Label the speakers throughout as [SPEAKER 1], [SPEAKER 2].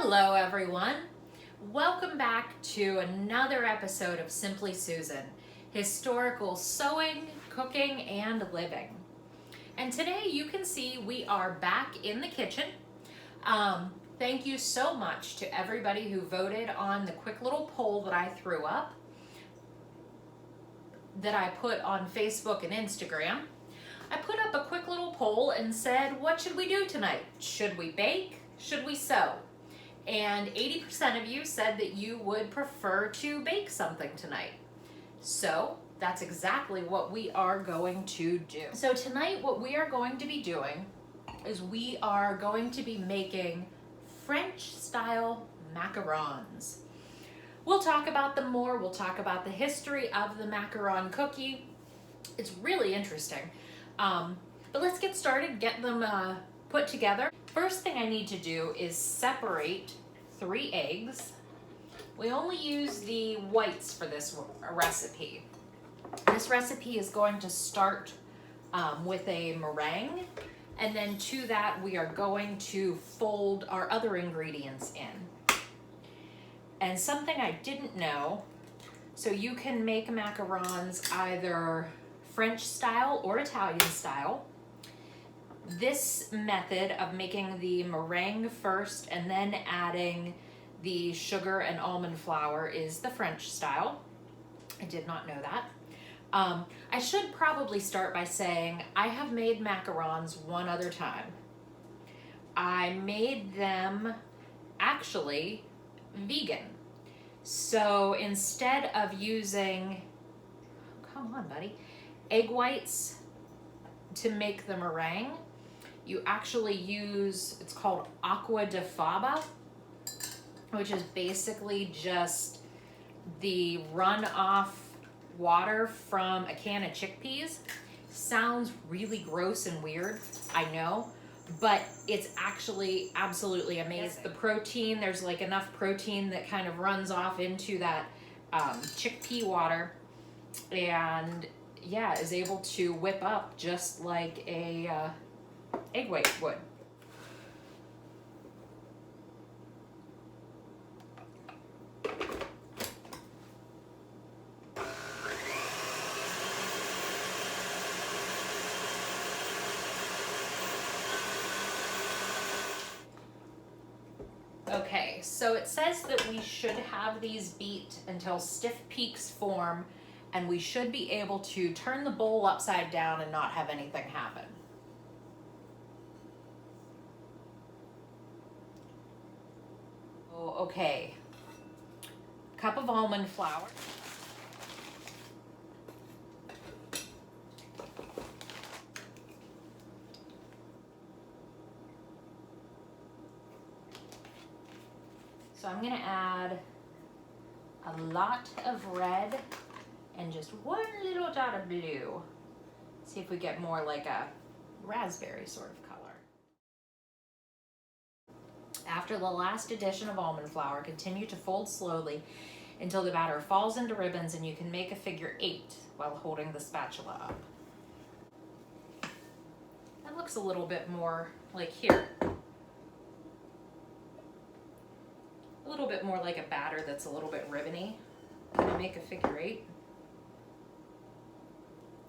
[SPEAKER 1] Hello everyone. Welcome back to another episode of Simply Susan, historical sewing, cooking, and living. And today you can see we are back in the kitchen. Thank you so much to everybody who voted on the quick little poll that I threw up, that I put on Facebook and Instagram. I put up a quick little poll and said, what should we do tonight? Should we bake? Should we sew? And 80% of you said that you would prefer to bake something tonight. So that's exactly what we are going to do. So tonight what we are going to be doing is we are going to be making French style macarons. We'll talk about them more. We'll talk about the history of the macaron cookie. It's really interesting. But let's get started, get them put together. First thing I need to do is separate 3 eggs. We only use the whites for this recipe. This recipe is going to start with a meringue, and then to that we are going to fold our other ingredients in. And something I didn't know, so you can make macarons either French style or Italian style. This method of making the meringue first and then adding the sugar and almond flour is the French style. I did not know that. I should probably start by saying I have made macarons one other time. I made them actually vegan. So instead of using, come on buddy, egg whites to make the meringue, you actually use, it's called aqua de faba, which is basically just the runoff water from a can of chickpeas. Sounds really gross and weird, I know, but it's actually absolutely amazing. The protein, there's like enough protein that kind of runs off into that chickpea water, and yeah, is able to whip up just like a egg white would. Okay, so it says that we should have these beat until stiff peaks form, and we should be able to turn the bowl upside down and not have anything happen. Oh, okay, cup of almond flour. So I'm gonna add a lot of red and just one little dot of blue. See if we get more like a raspberry sort of color. After the last addition of almond flour, continue to fold slowly until the batter falls into ribbons and you can make a figure 8 while holding the spatula up. That looks a little bit more like here. A little bit more like a batter that's a little bit ribbony. I'm gonna make a figure 8.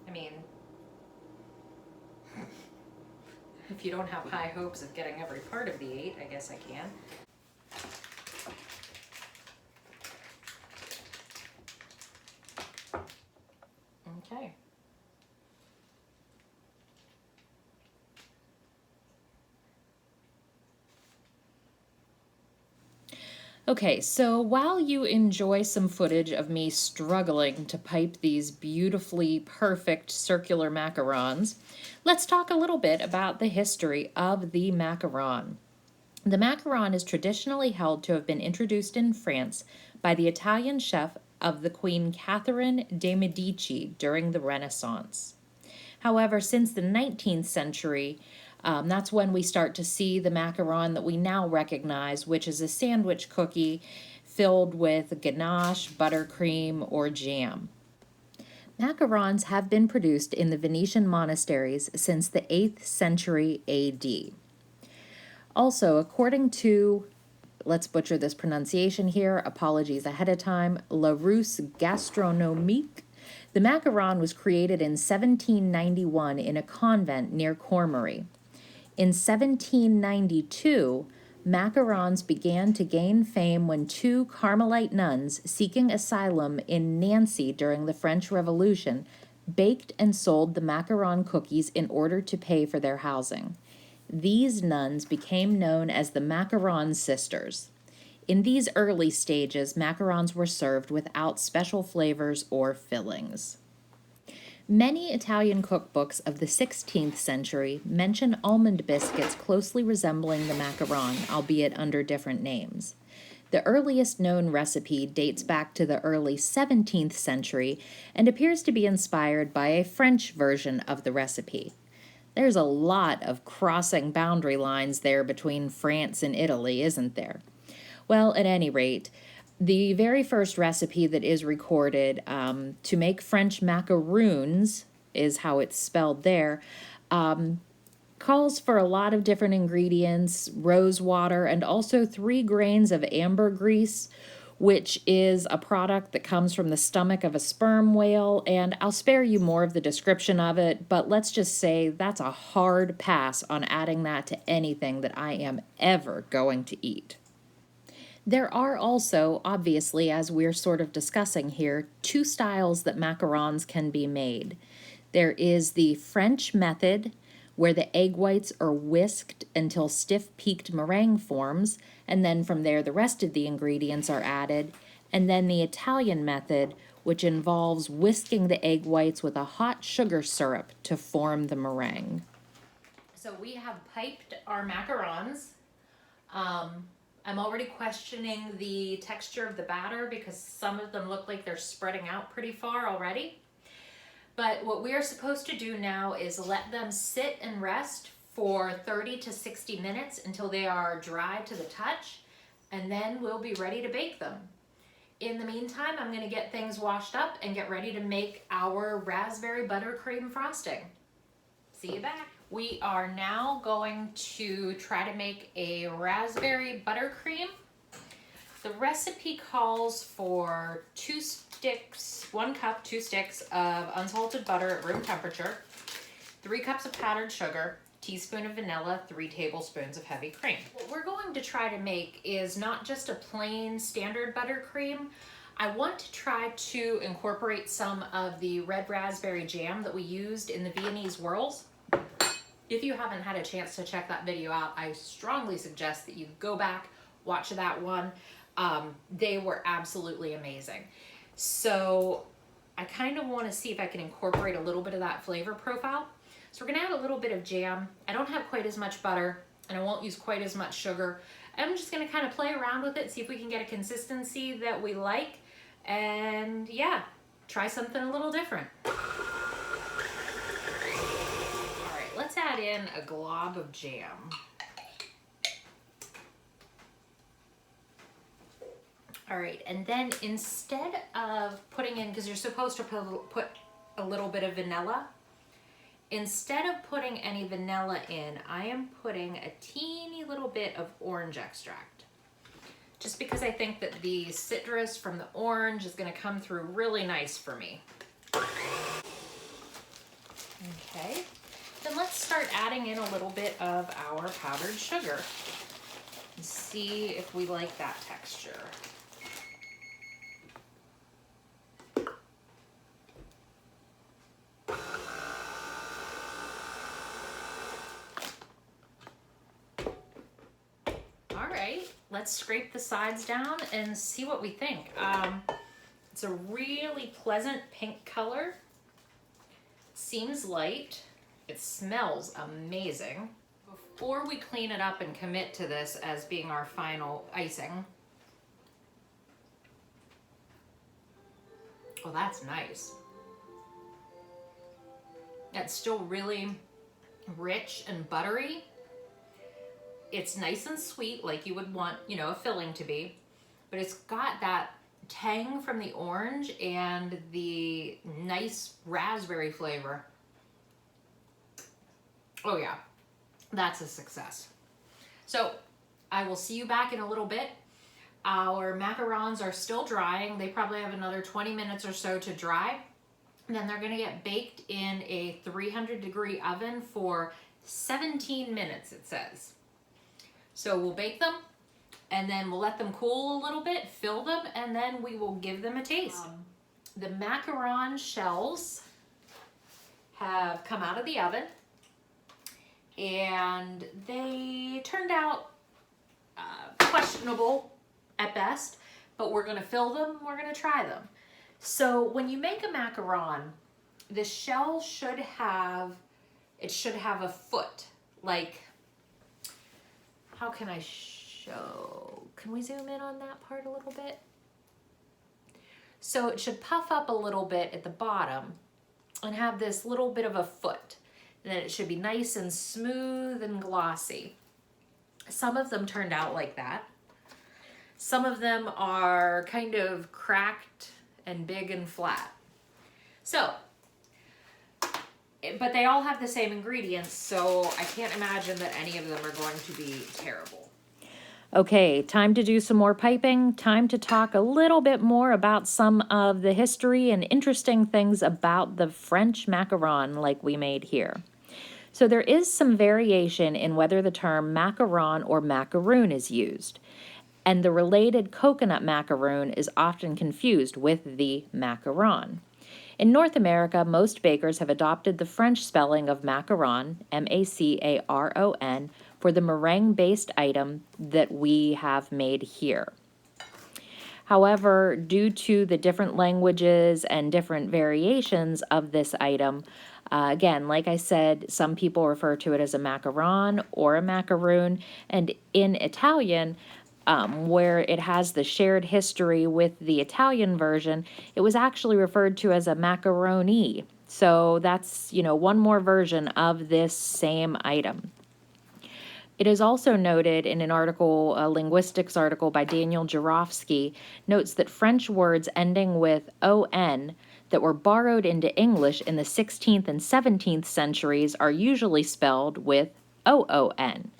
[SPEAKER 1] I mean, if you don't have high hopes of getting every part of the 8, I guess I can. Okay. Okay, so while you enjoy some footage of me struggling to pipe these beautifully perfect circular macarons, let's talk a little bit about the history of the macaron. The macaron is traditionally held to have been introduced in France by the Italian chef of the Queen Catherine de' Medici during the Renaissance. However, since the 19th century, that's when we start to see the macaron that we now recognize, which is a sandwich cookie filled with ganache, buttercream, or jam. Macarons have been produced in the Venetian monasteries since the 8th century AD. Also, according to
[SPEAKER 2] let's butcher this pronunciation here, apologies ahead of time, La Russe Gastronomique. The macaron was created in 1791 in a convent near Cormery. In 1792, macarons began to gain fame when two Carmelite nuns seeking asylum in Nancy during the French Revolution baked and sold the macaron cookies in order to pay for their housing. These nuns became known as the Macaron Sisters. In these early stages, macarons were served without special flavors or fillings. Many Italian cookbooks of the 16th century mention almond biscuits closely resembling the macaron, albeit under different names. The earliest known recipe dates back to the early 17th century and appears to be inspired by a French version of the recipe. There's a lot of crossing boundary lines there between France and Italy, isn't there? Well, at any rate, the very first recipe that is recorded to make French macaroons, is how it's spelled there, calls for a lot of different ingredients, rose water, and also 3 grains of ambergris, which is a product that comes from the stomach of a sperm whale, and I'll spare you more of the description of it, but let's just say that's a hard pass on adding that to anything that I am ever going to eat. There are also, obviously, as we're sort of discussing here, 2 styles that macarons can be made. There is the French method, where the egg whites are whisked until stiff peaked meringue forms, and then from there the rest of the ingredients are added, and then the Italian method, which involves whisking the egg whites with a hot sugar syrup to form the meringue.
[SPEAKER 1] So we have piped our macarons. I'm already questioning the texture of the batter because some of them look like they're spreading out pretty far already. But what we are supposed to do now is let them sit and rest for 30 to 60 minutes until they are dry to the touch, and then we'll be ready to bake them. In the meantime, I'm going to get things washed up and get ready to make our raspberry buttercream frosting. See you back. We are now going to try to make a raspberry buttercream. The recipe calls for 1 cup, 2 sticks of unsalted butter at room temperature, 3 cups of powdered sugar, teaspoon of vanilla, 3 tablespoons of heavy cream. What we're going to try to make is not just a plain standard buttercream. I want to try to incorporate some of the red raspberry jam that we used in the Viennese whirls. If you haven't had a chance to check that video out, I strongly suggest that you go back, watch that one. They were absolutely amazing. So I kind of want to see if I can incorporate a little bit of that flavor profile. So we're going to add a little bit of jam. I don't have quite as much butter, and I won't use quite as much sugar. I'm just going to kind of play around with it, see if we can get a consistency that we like, and yeah, try something a little different. Let's add in a glob of jam. All right, and then instead of putting in, because you're supposed to put a little bit of vanilla, instead of putting any vanilla in, I am putting a teeny little bit of orange extract. Just because I think that the citrus from the orange is going to come through really nice for me. Okay. Then let's start adding in a little bit of our powdered sugar and see if we like that texture. All right, let's scrape the sides down and see what we think. It's a really pleasant pink color. Seems light. It smells amazing. Before we clean it up and commit to this as being our final icing. Oh, that's nice. It's still really rich and buttery. It's nice and sweet like you would want, a filling to be, but it's got that tang from the orange and the nice raspberry flavor. Oh yeah, that's a success. So I will see you back in a little bit. Our macarons are still drying. They probably have another 20 minutes or so to dry. And then they're gonna get baked in a 300-degree oven for 17 minutes, it says. So we'll bake them, and then we'll let them cool a little bit, fill them, and then we will give them a taste. The macaron shells have come out of the oven, and they turned out questionable at best, but we're gonna fill them, we're gonna try them. So when you make a macaron, the shell should have a foot. Like, how can I show? Can we zoom in on that part a little bit? So it should puff up a little bit at the bottom and have this little bit of a foot. And then it should be nice and smooth and glossy. Some of them turned out like that. Some of them are kind of cracked and big and flat. So, but they all have the same ingredients, so I can't imagine that any of them are going to be terrible.
[SPEAKER 2] Okay, time to do some more piping. Time to talk a little bit more about some of the history and interesting things about the French macaron like we made here. So there is some variation in whether the term macaron or macaroon is used, and the related coconut macaroon is often confused with the macaron. In North America, most bakers have adopted the French spelling of macaron, M-A-C-A-R-O-N, for the meringue-based item that we have made here. However, due to the different languages and different variations of this item, again, like I said, some people refer to it as a macaron or a macaroon, and in Italian, where it has the shared history with the Italian version, it was actually referred to as a macaroni. So that's, one more version of this same item. It is also noted in an article, a linguistics article by Daniel Jarofsky, notes that French words ending with on that were borrowed into English in the 16th and 17th centuries are usually spelled with oon.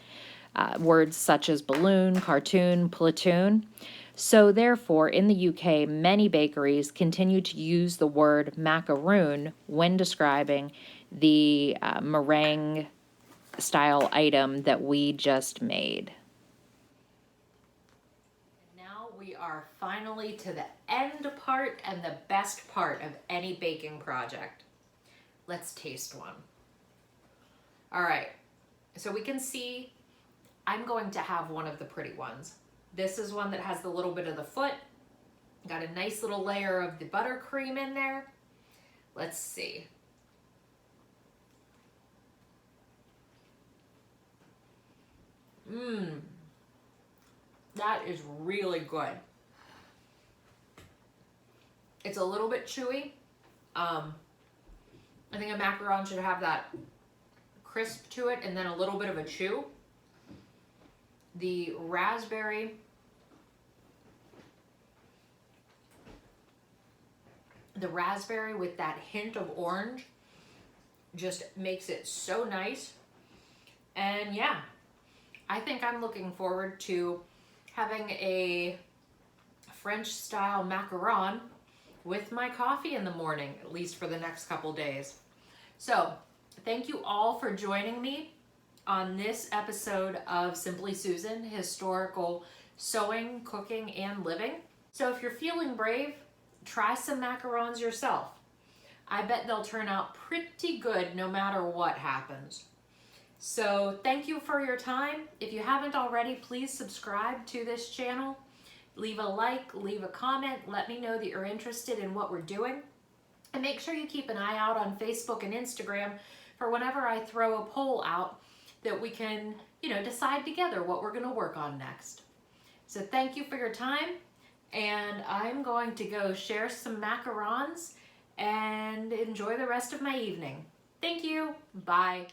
[SPEAKER 2] Words such as balloon, cartoon, platoon. So therefore, in the UK, many bakeries continue to use the word macaroon when describing the meringue style item that we just made.
[SPEAKER 1] Now we are finally to the end part and the best part of any baking project. Let's taste one. All right, so we can see I'm going to have one of the pretty ones. This is one that has the little bit of the foot. Got a nice little layer of the buttercream in there. Let's see. That is really good. It's a little bit chewy. I think a macaron should have that crisp to it and then a little bit of a chew. The raspberry with that hint of orange just makes it so nice. And yeah, I think I'm looking forward to having a French style macaron with my coffee in the morning, at least for the next couple days. So thank you all for joining me on this episode of Simply Susan, Historical Sewing, Cooking, and Living. So if you're feeling brave, try some macarons yourself. I bet they'll turn out pretty good no matter what happens. So thank you for your time. If you haven't already, please subscribe to this channel. Leave a like, leave a comment, let me know that you're interested in what we're doing. And make sure you keep an eye out on Facebook and Instagram for whenever I throw a poll out that we can, decide together what we're gonna work on next. So thank you for your time, and I'm going to go share some macarons and enjoy the rest of my evening. Thank you, bye.